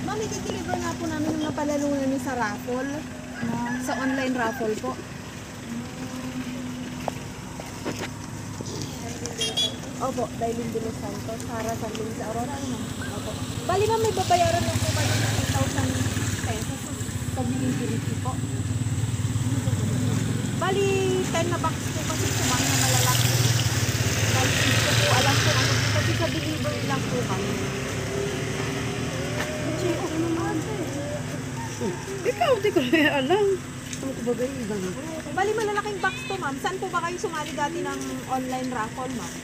Ma'am, i-deliver nga po namin yung napalalo namin sa raffle. Sa online raffle po. Opo, Dailin de Los Santos, Sara San Luis Aurora. Opo. Bali ma'am, may babayaran lang po kayo ng 8,000 pesos sa delivery po. Bali, 10 na box po kasi sumang na malalaki. Bali, hindi ko po alam po ano po kasi sa delivery lang po kami. Ikaw, di ko rin alam. Ano ko ba ibang? Bali, malalaking box to ma'am. Saan po ba kayo sumali dati ng online raffle ma'am?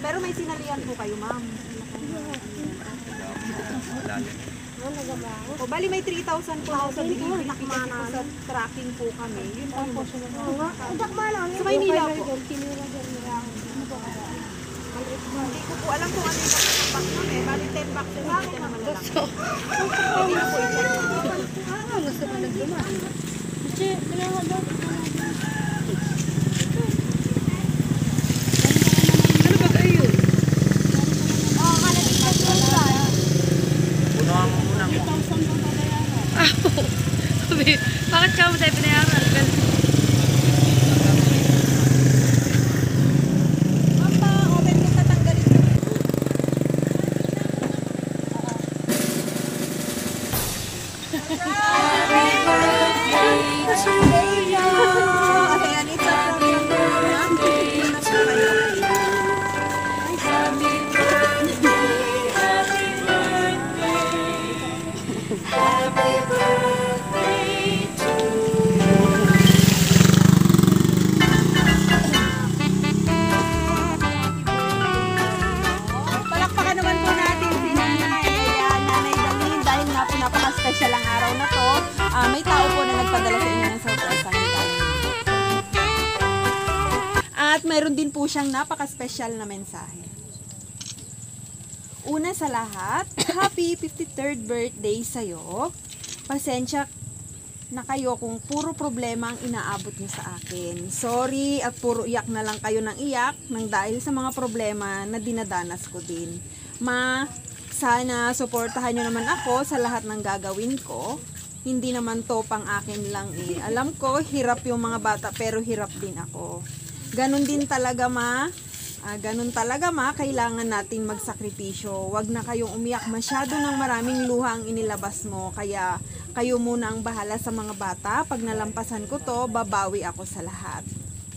Pero may sinalihan po kayo ma'am. O, bali may 3,000 po ako sa delivery. Nakikita po sa tracking po kami. Yun po. Sa Maynila po. Hindi ko po alam kung ano yung box ma'am eh. Bali 10 boxes dito na malalaki. Pwede na po i-check ma'am. Gusto ko nagduman. Ano ba kayo? Punuhan mo muna mo. Bakit ka mo tayo pinayaran? Ma'am pa, open ko tatanggalin. Ayan, it's a program. Palakpakan naman po natin si Nanay. Ayan, Nanay Dalin, dahil nga po napaka-special ang araw na to. May tao po na nagpadala sa inyo ng surprise ang dahil. At mayroon din po siyang napaka-special na mensahe. Una sa lahat, happy 53rd birthday sa'yo. Pasensya na kayo kung puro problema ang inaabot niyo sa akin. Sorry at puro iyak na lang kayo ng iyak nang dahil sa mga problema na dinadanas ko din. Ma, sana suportahan niyo naman ako sa lahat ng gagawin ko. Hindi naman to pang akin lang eh. Alam ko, hirap yung mga bata pero hirap din ako. Ganon din talaga ma. Ganun talaga ma, kailangan natin magsakripisyo. Huwag na kayong umiyak masyado ng maraming luha ang inilabas mo. Kaya kayo muna ang bahala sa mga bata. Pag nalampasan ko to, babawi ako sa lahat.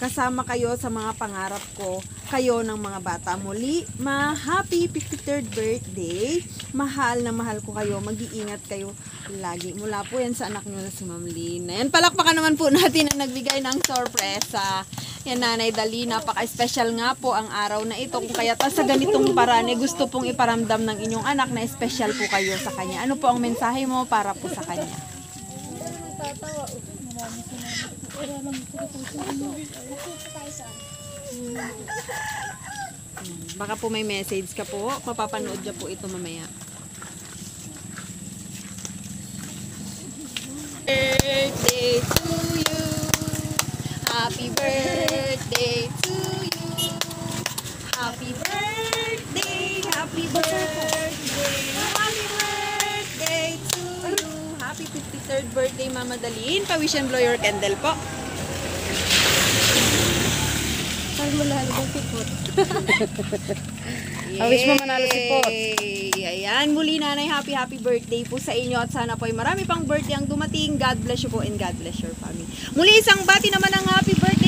Kasama kayo sa mga pangarap ko, kayo ng mga bata. Muli, ma, happy 53rd birthday. Mahal na mahal ko kayo. Mag-iingat kayo lagi. Mula po yan sa anak nyo na si Ma'am Lina. Yan, palakpakan naman po natin ang nagbigay ng sorpresa. Yan, Nanay Dali, napaka-special nga po ang araw na ito. Kung kaya sa ganitong paraan, gusto pong iparamdam ng inyong anak na special po kayo sa kanya. Ano po ang mensahe mo para po sa kanya? Baka po may message ka po. Mapapanood niya po ito mamaya. Birthday to you. Happy birthday to you. Happy birthday. Happy birthday. Happy birthday to you. Happy 53rd birthday, Mama Dalin. Pa-wish and blow your candle po. Parang malalo bang sipot. Wish mo manalo si Pot. Ayan, muli Nanay, happy birthday po sa inyo at sana po ay marami pang birthday ang dumating. God bless you po and God bless your family. Muli isang bati naman ng happy birthday